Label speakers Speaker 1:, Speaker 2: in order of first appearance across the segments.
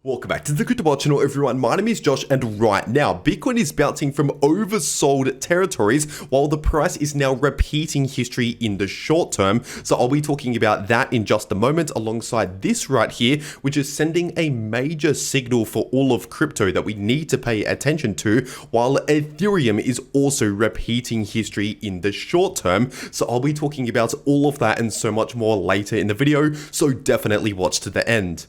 Speaker 1: Welcome back to the cryptoworld channel, everyone. My name is Josh, and right now Bitcoin is bouncing from oversold territories while the price is now repeating history in the short term. So I'll be talking about that in just a moment, alongside this right here, which is sending a major signal for all of crypto that we need to pay attention to, while Ethereum is also repeating history in the short term. So I'll be talking about all of that and so much more later in the video, so definitely watch to the end.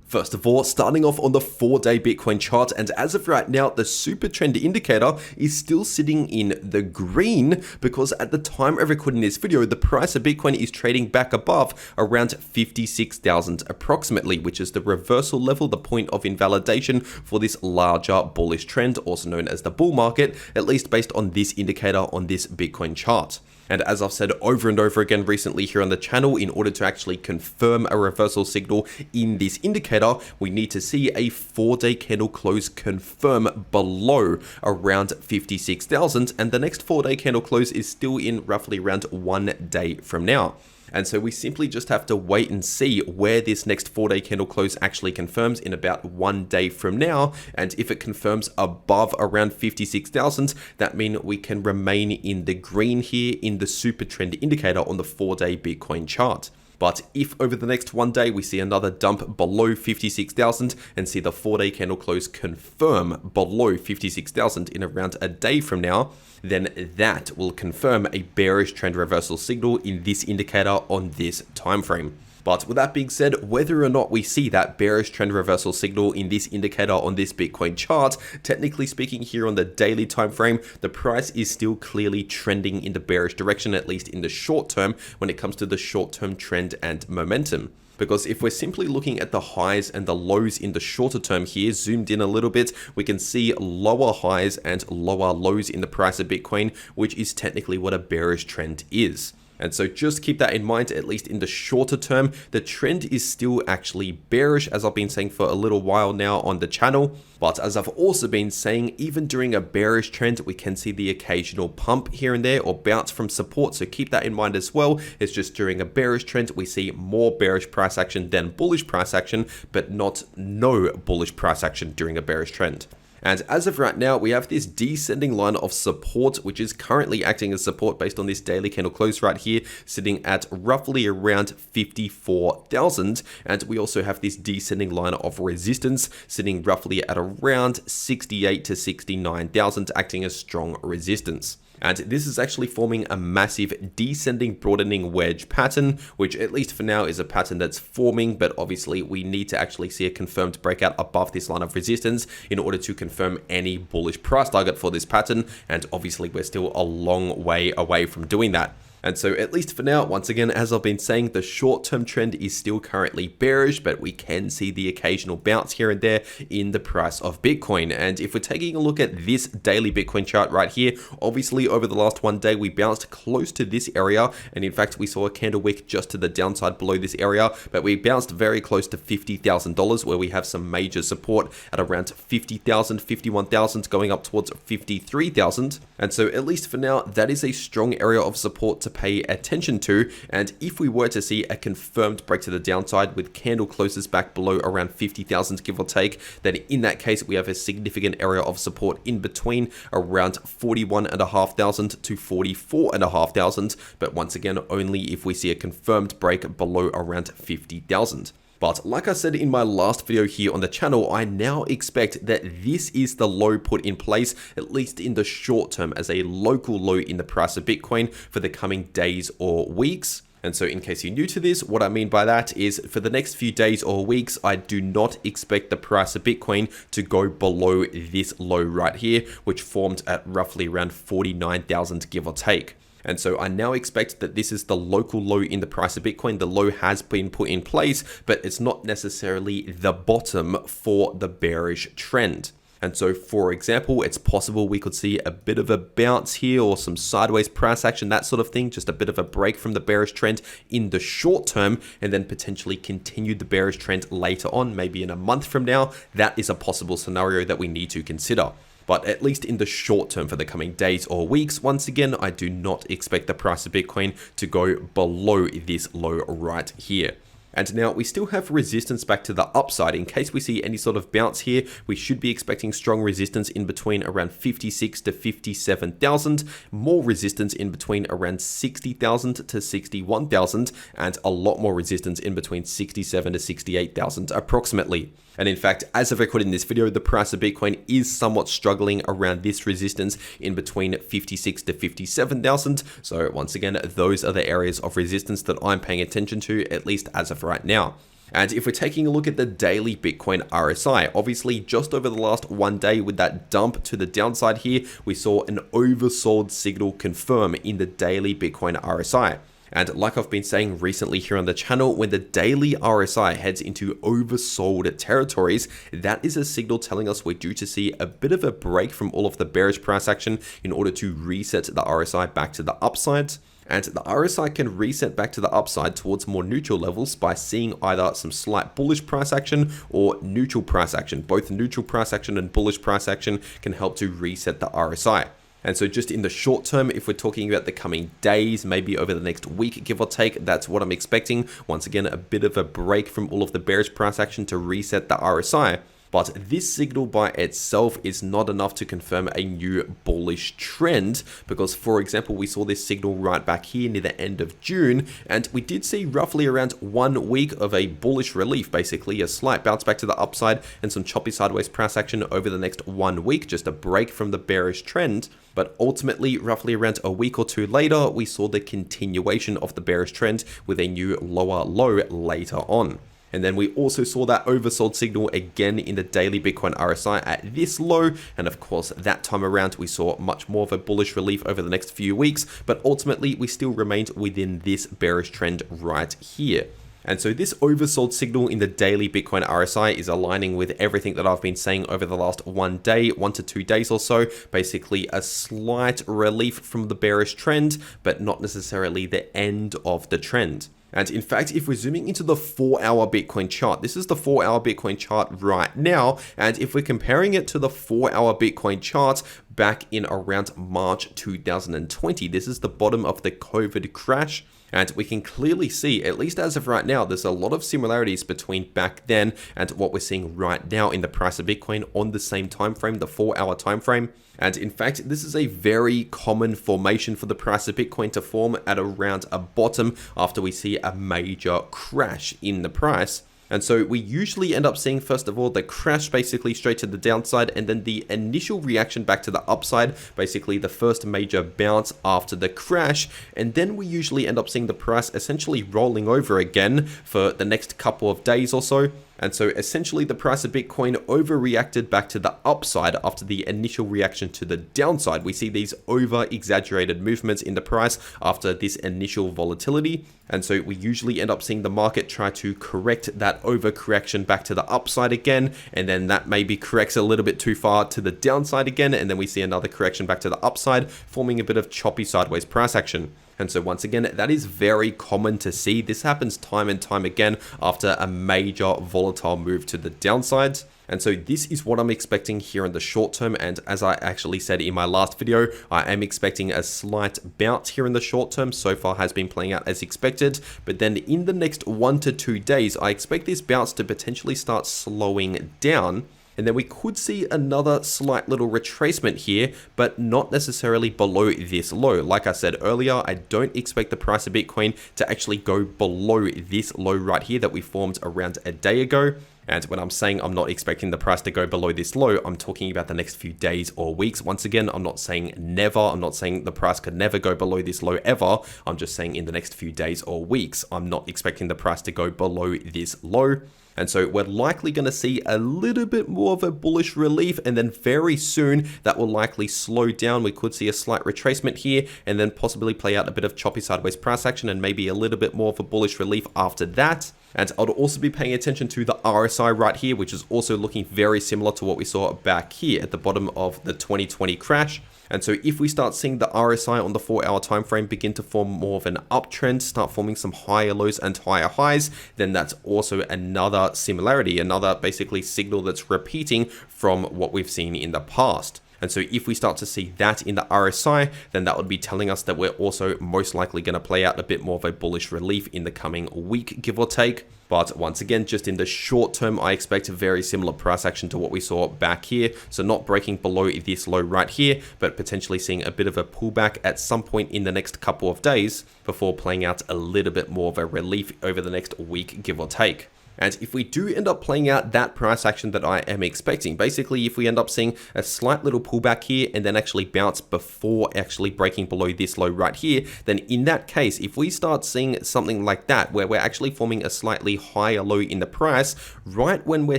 Speaker 1: First of all, starting off on the 4-day Bitcoin chart, and as of right now, the super trend indicator is still sitting in the green because at the time of recording this video, the price of Bitcoin is trading back above around 56,000 approximately, which is the reversal level, the point of invalidation for this larger bullish trend, also known as the bull market, at least based on this indicator on this Bitcoin chart. And as I've said over and over again recently here on the channel, in order to actually confirm a reversal signal in this indicator, we need to see a 4-day candle close confirm below around 56,000, and the next 4-day candle close is still in roughly around 1 day from now. And so we simply just have to wait and see where this next 4-day candle close actually confirms in about 1 day from now. And if it confirms above around 56,000, that means we can remain in the green here in the super trend indicator on the 4-day Bitcoin chart. But if over the next 1 day we see another dump below 56,000 and see the 4-day candle close confirm below 56,000 in around a day from now, then that will confirm a bearish trend reversal signal in this indicator on this time frame. But with that being said, whether or not we see that bearish trend reversal signal in this indicator on this Bitcoin chart, technically speaking here on the daily time frame, the price is still clearly trending in the bearish direction, at least in the short term, when it comes to the short-term trend and momentum. Because if we're simply looking at the highs and the lows in the shorter term here, zoomed in a little bit, we can see lower highs and lower lows in the price of Bitcoin, which is technically what a bearish trend is. And so just keep that in mind, at least in the shorter term, the trend is still actually bearish, as I've been saying for a little while now on the channel. But as I've also been saying, even during a bearish trend, we can see the occasional pump here and there or bounce from support. So keep that in mind as well. It's just during a bearish trend, we see more bearish price action than bullish price action, but not no bullish price action during a bearish trend. And as of right now, we have this descending line of support, which is currently acting as support based on this daily candle close right here, sitting at roughly around 54,000. And we also have this descending line of resistance sitting roughly at around 68 to 69,000, acting as strong resistance. And this is actually forming a massive descending broadening wedge pattern, which at least for now is a pattern that's forming, but obviously we need to actually see a confirmed breakout above this line of resistance in order to confirm any bullish price target for this pattern. And obviously we're still a long way away from doing that. And so at least for now, once again, as I've been saying, the short-term trend is still currently bearish, but we can see the occasional bounce here and there in the price of Bitcoin. And if we're taking a look at this daily Bitcoin chart right here, obviously over the last 1 day, we bounced close to this area. And in fact, we saw a candle wick just to the downside below this area, but we bounced very close to $50,000 where we have some major support at around 50,000, 51,000 going up towards 53,000. And so at least for now, that is a strong area of support to pay attention to. And if we were to see a confirmed break to the downside with candle closes back below around 50,000 give or take, then in that case we have a significant area of support in between around 41,500 to 44,500, but once again only if we see a confirmed break below around 50,000. But like I said in my last video here on the channel, I now expect that this is the low put in place, at least in the short term, as a local low in the price of Bitcoin for the coming days or weeks. And so in case you're new to this, what I mean by that is for the next few days or weeks, I do not expect the price of Bitcoin to go below this low right here, which formed at roughly around 49,000 give or take. And so I now expect that this is the local low in the price of Bitcoin. The low has been put in place, but it's not necessarily the bottom for the bearish trend. And so, for example, it's possible we could see a bit of a bounce here or some sideways price action, that sort of thing, just a bit of a break from the bearish trend in the short term, and then potentially continue the bearish trend later on, maybe in a month from now. That is a possible scenario that we need to consider. But at least in the short term for the coming days or weeks, once again, I do not expect the price of Bitcoin to go below this low right here. And now we still have resistance back to the upside. In case we see any sort of bounce here, we should be expecting strong resistance in between around 56 to 57,000, more resistance in between around 60,000 to 61,000, and a lot more resistance in between 67 to 68,000 approximately. And in fact, as of recording this video, the price of Bitcoin is somewhat struggling around this resistance in between 56 to 57,000. So once again, those are the areas of resistance that I'm paying attention to, at least as of right now. And if we're taking a look at the daily Bitcoin RSI, obviously just over the last one day with that dump to the downside here, we saw an oversold signal confirm in the daily Bitcoin RSI. And like I've been saying recently here on the channel, when the daily RSI heads into oversold territories, that is a signal telling us we're due to see a bit of a break from all of the bearish price action in order to reset the RSI back to the upside. And the RSI can reset back to the upside towards more neutral levels by seeing either some slight bullish price action or neutral price action. Both neutral price action and bullish price action can help to reset the RSI. And so just in the short term, if we're talking about the coming days, maybe over the next week, give or take, that's what I'm expecting. Once again, a bit of a break from all of the bearish price action to reset the RSI. But this signal by itself is not enough to confirm a new bullish trend because, for example, we saw this signal right back here near the end of June, and we did see roughly around 1 week of a bullish relief, basically a slight bounce back to the upside and some choppy sideways price action over the next 1 week, just a break from the bearish trend. But ultimately, roughly around a week or two later, we saw the continuation of the bearish trend with a new lower low later on. And then we also saw that oversold signal again in the daily Bitcoin RSI at this low. And of course, that time around, we saw much more of a bullish relief over the next few weeks. But ultimately, we still remained within this bearish trend right here. And so this oversold signal in the daily Bitcoin RSI is aligning with everything that I've been saying over the last 1 day, 1 to 2 days or so. Basically a slight relief from the bearish trend, but not necessarily the end of the trend. And in fact, if we're zooming into the 4-hour Bitcoin chart, this is the 4-hour Bitcoin chart right now. And if we're comparing it to the 4-hour Bitcoin chart back in around March 2020, this is the bottom of the COVID crash. And we can clearly see, at least as of right now, there's a lot of similarities between back then and what we're seeing right now in the price of Bitcoin on the same time frame, the 4-hour time frame. And in fact, this is a very common formation for the price of Bitcoin to form at around a bottom after we see a major crash in the price. And so we usually end up seeing, first of all, the crash basically straight to the downside, and then the initial reaction back to the upside, basically the first major bounce after the crash. And then we usually end up seeing the price essentially rolling over again for the next couple of days or so. And so essentially the price of Bitcoin overreacted back to the upside after the initial reaction to the downside. We see these over-exaggerated movements in the price after this initial volatility. And so we usually end up seeing the market try to correct that overcorrection back to the upside again. And then that maybe corrects a little bit too far to the downside again. And then we see another correction back to the upside, forming a bit of choppy sideways price action. And so once again, that is very common to see. This happens time and time again after a major volatile move to the downside. And so this is what I'm expecting here in the short term. And as I actually said in my last video, I am expecting a slight bounce here in the short term. So far has been playing out as expected. But then in the next 1 to 2 days, I expect this bounce to potentially start slowing down. And then we could see another slight little retracement here, but not necessarily below this low. Like I said earlier, I don't expect the price of Bitcoin to actually go below this low right here that we formed around a day ago. And when I'm saying I'm not expecting the price to go below this low, I'm talking about the next few days or weeks. Once again, I'm not saying never. I'm not saying the price could never go below this low ever. I'm just saying in the next few days or weeks, I'm not expecting the price to go below this low. And so we're likely going to see a little bit more of a bullish relief, and then very soon that will likely slow down. We could see a slight retracement here and then possibly play out a bit of choppy sideways price action and maybe a little bit more of a bullish relief after that. And I'd also be paying attention to the RSI right here, which is also looking very similar to what we saw back here at the bottom of the 2020 crash. And so if we start seeing the RSI on the 4-hour time frame begin to form more of an uptrend, start forming some higher lows and higher highs, then that's also another similarity, another basically signal that's repeating from what we've seen in the past. And so if we start to see that in the RSI, then that would be telling us that we're also most likely going to play out a bit more of a bullish relief in the coming week, give or take. But once again, just in the short term, I expect a very similar price action to what we saw back here. So not breaking below this low right here, but potentially seeing a bit of a pullback at some point in the next couple of days before playing out a little bit more of a relief over the next week, give or take. And if we do end up playing out that price action that I am expecting, basically if we end up seeing a slight little pullback here and then actually bounce before actually breaking below this low right here, then in that case, if we start seeing something like that, where we're actually forming a slightly higher low in the price, right when we're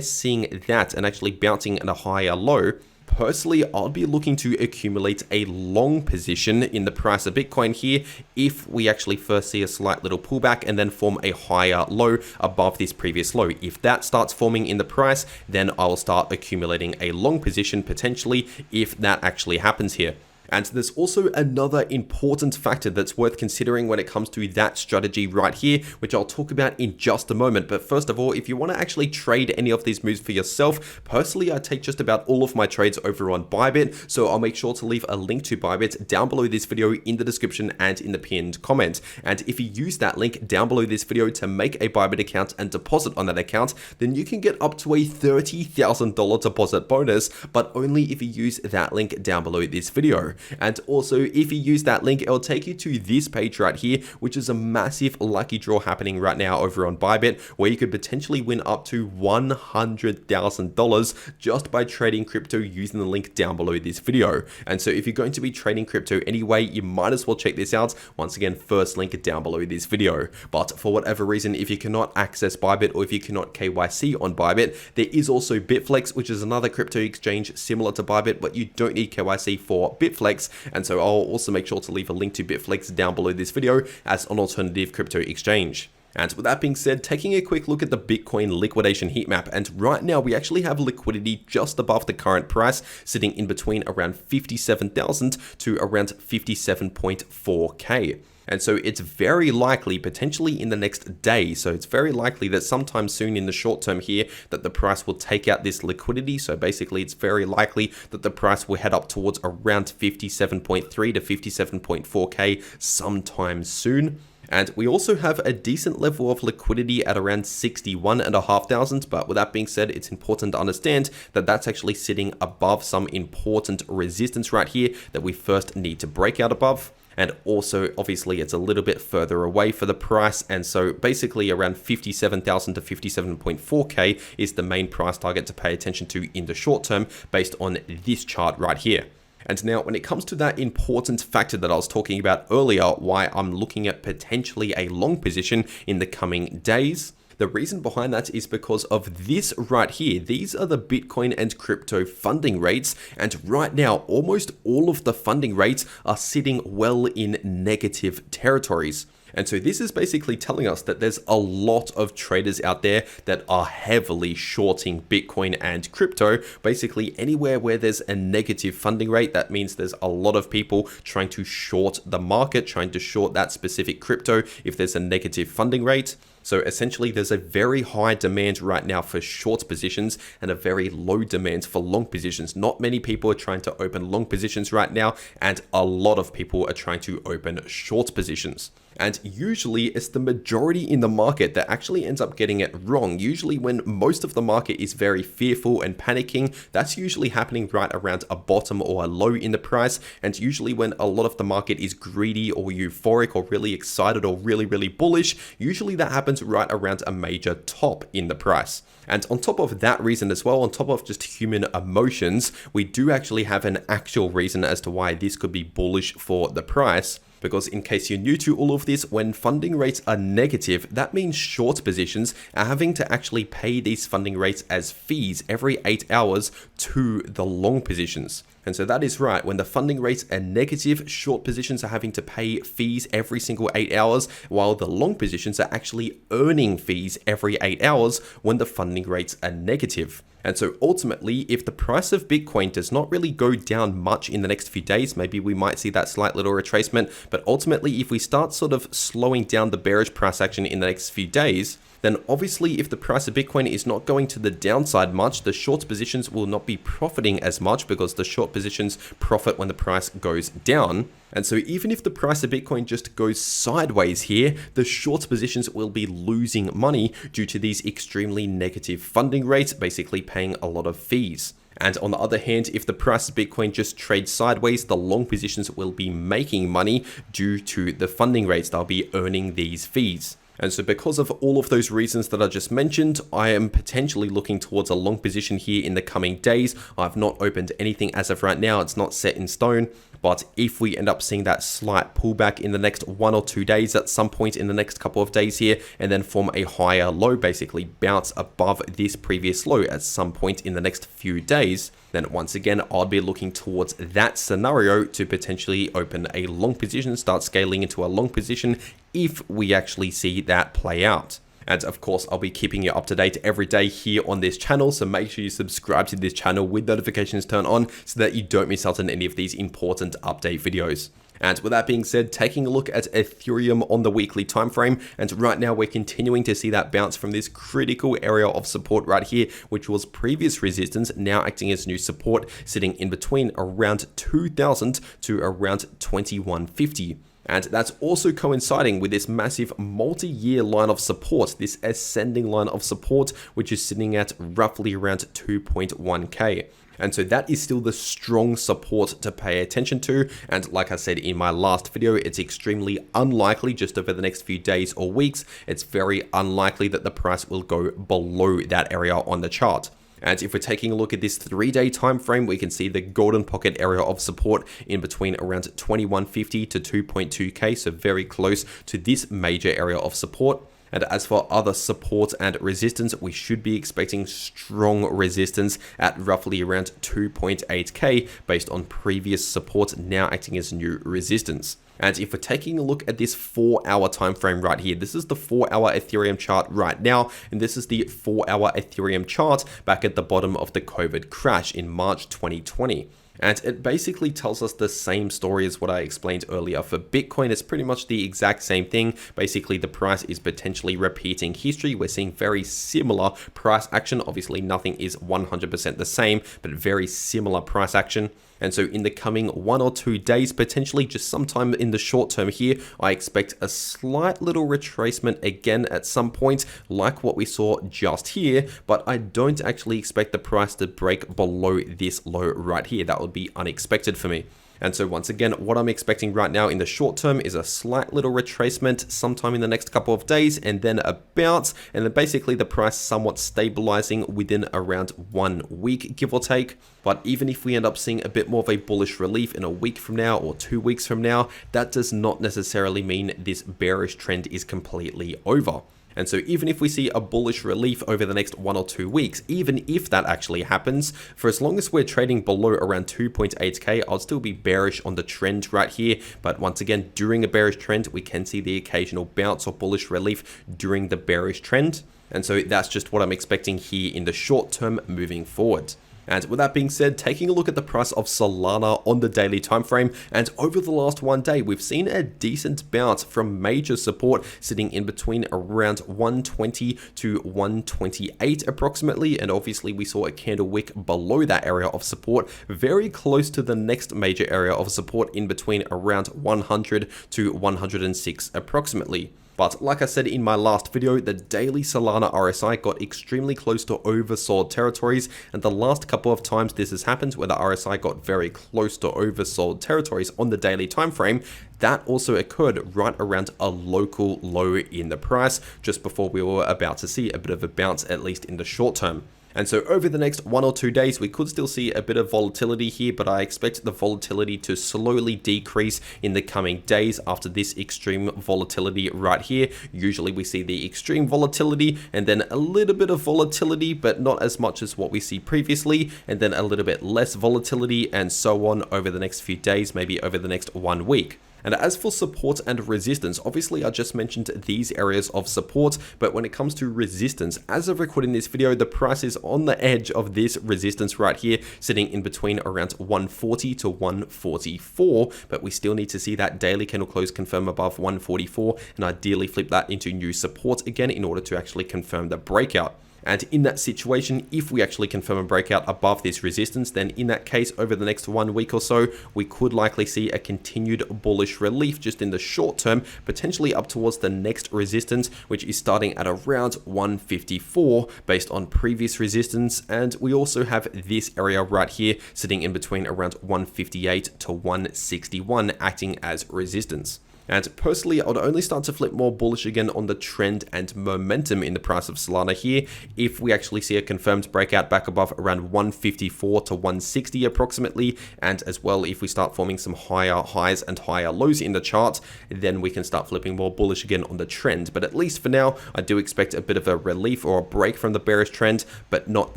Speaker 1: seeing that and actually bouncing at a higher low, personally, I'll be looking to accumulate a long position in the price of Bitcoin here if we actually first see a slight little pullback and then form a higher low above this previous low. If that starts forming in the price, then I'll start accumulating a long position potentially if that actually happens here. And there's also another important factor that's worth considering when it comes to that strategy right here, which I'll talk about in just a moment. But first of all, if you want to actually trade any of these moves for yourself, personally, I take just about all of my trades over on Bybit. So I'll make sure to leave a link to Bybit down below this video in the description and in the pinned comment. And if you use that link down below this video to make a Bybit account and deposit on that account, then you can get up to a $30,000 deposit bonus, but only if you use that link down below this video. And also, if you use that link, it'll take you to this page right here, which is a massive lucky draw happening right now over on Bybit, where you could potentially win up to $100,000 just by trading crypto using the link down below this video. And so if you're going to be trading crypto anyway, you might as well check this out. Once again, first link down below this video. But for whatever reason, if you cannot access Bybit or if you cannot KYC on Bybit, there is also Bitflex, which is another crypto exchange similar to Bybit, but you don't need KYC for Bitflex. And so I'll also make sure to leave a link to Bitflex down below this video as an alternative crypto exchange. And with that being said, taking a quick look at the Bitcoin liquidation heat map, and right now we actually have liquidity just above the current price, sitting in between around 57,000 to around 57.4K. And so it's very likely, potentially in the next day, so it's very likely that sometime soon in the short term here, that the price will take out this liquidity. So basically it's very likely that the price will head up towards around 57.3 to 57.4K sometime soon. And we also have a decent level of liquidity at around 61,500, but with that being said, it's important to understand that that's actually sitting above some important resistance right here that we first need to break out above. And also, obviously, it's a little bit further away for the price. And so basically around 57,000 to 57.4K is the main price target to pay attention to in the short term based on this chart right here. And now when it comes to that important factor that I was talking about earlier, why I'm looking at potentially a long position in the coming days, the reason behind that is because of this right here. These are the Bitcoin and crypto funding rates. And right now, almost all of the funding rates are sitting well in negative territories. And so this is basically telling us that there's a lot of traders out there that are heavily shorting Bitcoin and crypto. Basically anywhere where there's a negative funding rate, that means there's a lot of people trying to short the market, trying to short that specific crypto if there's a negative funding rate. So essentially there's a very high demand right now for short positions and a very low demand for long positions. Not many people are trying to open long positions right now, and a lot of people are trying to open short positions. And usually it's the majority in the market that actually ends up getting it wrong. Usually when most of the market is very fearful and panicking, that's usually happening right around a bottom or a low in the price. And usually when a lot of the market is greedy or euphoric or really excited or really bullish, usually that happens right around a major top in the price. And on top of that reason as well, on top of just human emotions, we do actually have an actual reason as to why this could be bullish for the price. Because in case you're new to all of this, when funding rates are negative, that means short positions are having to actually pay these funding rates as fees every 8 hours to the long positions. And so that is right. When the funding rates are negative, short positions are having to pay fees every single 8 hours, while the long positions are actually earning fees every 8 hours when the funding rates are negative. And so ultimately, if the price of Bitcoin does not really go down much in the next few days, maybe we might see that slight little retracement. But ultimately, if we start sort of slowing down the bearish price action in the next few days, then obviously if the price of Bitcoin is not going to the downside much, the short positions will not be profiting as much because the short positions profit when the price goes down. And so even if the price of Bitcoin just goes sideways here, the short positions will be losing money due to these extremely negative funding rates, basically paying a lot of fees. And on the other hand, if the price of Bitcoin just trades sideways, the long positions will be making money due to the funding rates. They'll be earning these fees. And so because of all of those reasons that I just mentioned, I am potentially looking towards a long position here in the coming days. I've not opened anything as of right now. It's not set in stone. But if we end up seeing that slight pullback in the next 1 or 2 days at some point in the next couple of days here, and then form a higher low, basically bounce above this previous low at some point in the next few days, then once again, I'll be looking towards that scenario to potentially open a long position, start scaling into a long position if we actually see that play out. And of course, I'll be keeping you up to date every day here on this channel. So make sure you subscribe to this channel with notifications turned on so that you don't miss out on any of these important update videos. And with that being said, taking a look at Ethereum on the weekly time frame, and right now we're continuing to see that bounce from this critical area of support right here, which was previous resistance, now acting as new support, sitting in between around 2,000 to around 2150. And that's also coinciding with this massive multi-year line of support, this ascending line of support, which is sitting at roughly around 2.1k. And so that is still the strong support to pay attention to. And like I said in my last video, it's extremely unlikely just over the next few days or weeks. It's very unlikely that the price will go below that area on the chart. And if we're taking a look at this 3-day time frame, we can see the golden pocket area of support in between around 2150 to 2.2k, so very close to this major area of support. And as for other support and resistance, we should be expecting strong resistance at roughly around 2.8k based on previous support now acting as new resistance. And if we're taking a look at this 4-hour time frame right here, this is the 4-hour Ethereum chart right now, and this is the 4-hour Ethereum chart back at the bottom of the COVID crash in March 2020. And it basically tells us the same story as what I explained earlier. For Bitcoin, it's pretty much the exact same thing. Basically, the price is potentially repeating history. We're seeing very similar price action. Obviously, nothing is 100% the same, but very similar price action. And so in the coming 1 or 2 days, potentially just sometime in the short term here, I expect a slight little retracement again at some point, like what we saw just here, but I don't actually expect the price to break below this low right here. That would be unexpected for me. And so once again, what I'm expecting right now in the short term is a slight little retracement sometime in the next couple of days, and then a bounce, and then basically the price somewhat stabilizing within around 1 week, give or take. But even if we end up seeing a bit more of a bullish relief in a week from now or 2 weeks from now, that does not necessarily mean this bearish trend is completely over. And so even if we see a bullish relief over the next 1 or 2 weeks, even if that actually happens, for as long as we're trading below around 2.8k, I'll still be bearish on the trend right here. But once again, during a bearish trend, we can see the occasional bounce or bullish relief during the bearish trend. And so that's just what I'm expecting here in the short term moving forward. And with that being said, taking a look at the price of Solana on the daily time frame, and over the last 1 day, we've seen a decent bounce from major support sitting in between around 120 to 128 approximately. And obviously we saw a candle wick below that area of support, very close to the next major area of support in between around 100 to 106 approximately. But like I said in my last video, the daily Solana RSI got extremely close to oversold territories, and the last couple of times this has happened where the RSI got very close to oversold territories on the daily time frame, that also occurred right around a local low in the price, just before we were about to see a bit of a bounce, at least in the short term. And so over the next 1 or 2 days, we could still see a bit of volatility here, but I expect the volatility to slowly decrease in the coming days after this extreme volatility right here. Usually we see the extreme volatility and then a little bit of volatility, but not as much as what we see previously, and then a little bit less volatility and so on over the next few days, maybe over the next 1 week. And as for support and resistance, obviously I just mentioned these areas of support, but when it comes to resistance, as of recording this video, the price is on the edge of this resistance right here, sitting in between around 140 to 144, but we still need to see that daily candle close confirm above 144 and ideally flip that into new support again in order to actually confirm the breakout. And in that situation, if we actually confirm a breakout above this resistance, then in that case, over the next 1 week or so, we could likely see a continued bullish relief just in the short term, potentially up towards the next resistance, which is starting at around 154 based on previous resistance. And we also have this area right here sitting in between around 158 to 161 acting as resistance. And personally, I would only start to flip more bullish again on the trend and momentum in the price of Solana here if we actually see a confirmed breakout back above around 154 to 160 approximately, and as well if we start forming some higher highs and higher lows in the chart, then we can start flipping more bullish again on the trend. But at least for now, I do expect a bit of a relief or a break from the bearish trend, but not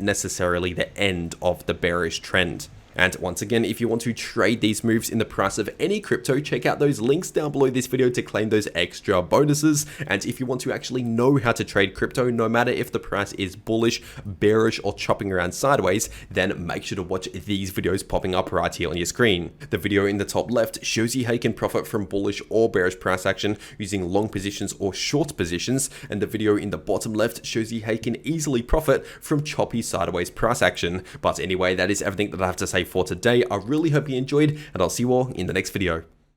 Speaker 1: necessarily the end of the bearish trend. And once again, if you want to trade these moves in the price of any crypto, check out those links down below this video to claim those extra bonuses. And if you want to actually know how to trade crypto, no matter if the price is bullish, bearish, or chopping around sideways, then make sure to watch these videos popping up right here on your screen. The video in the top left shows you how you can profit from bullish or bearish price action using long positions or short positions. And the video in the bottom left shows you how you can easily profit from choppy sideways price action. But anyway, that is everything that I have to say for today. I really hope you enjoyed, and I'll see you all in the next video.